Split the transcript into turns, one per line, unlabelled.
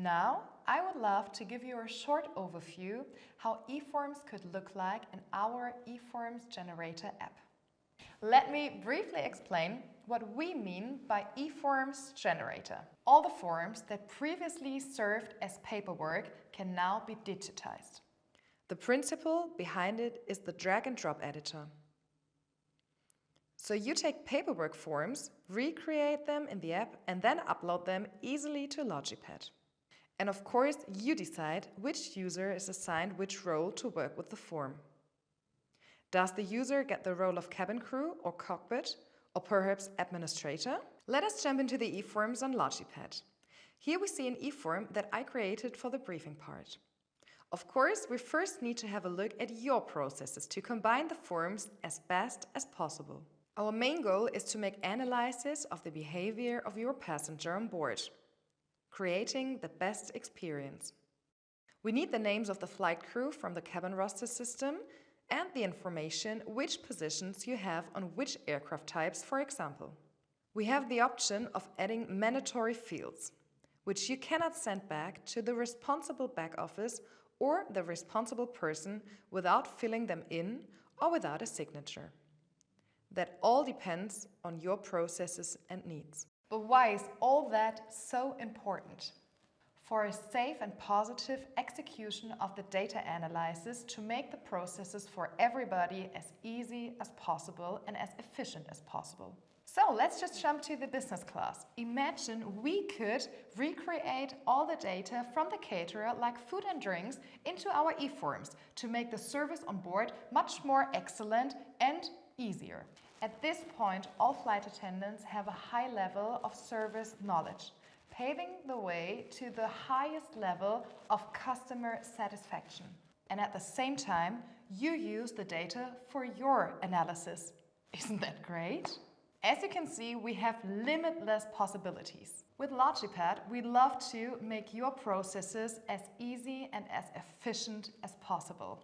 Now, I would love to give you a short overview how eForms could look like in our eForms generator app. Let me briefly explain what we mean by eForms generator. All the forms that previously served as paperwork can now be digitized. The principle behind it is the drag and drop editor. So you take paperwork forms, recreate them in the app, and then upload them easily to Logipad. And of course, you decide which user is assigned which role to work with the form. Does the user get the role of cabin crew or cockpit, or perhaps administrator? Let us jump into the eForms on Logipad. Here we see an eForm that I created for the briefing part. Of course, we first need to have a look at your processes to combine the forms as best as possible. Our main goal is to make analysis of the behavior of your passenger on board, creating the best experience. We need the names of the flight crew from the cabin roster system and the information which positions you have on which aircraft types, for example. We have the option of adding mandatory fields, which you cannot send back to the responsible back office or the responsible person without filling them in or without a signature. That all depends on your processes and needs. But why is all that so important? For a safe and positive execution of the data analysis to make the processes for everybody as easy as possible and as efficient as possible. So let's just jump to the business class. Imagine we could recreate all the data from the caterer, like food and drinks, into our eForms to make the service on board much more excellent and easier. At this point, all flight attendants have a high level of service knowledge, paving the way to the highest level of customer satisfaction. And at the same time, you use the data for your analysis. Isn't that great? As you can see, we have limitless possibilities. With Logipad, we love to make your processes as easy and as efficient as possible.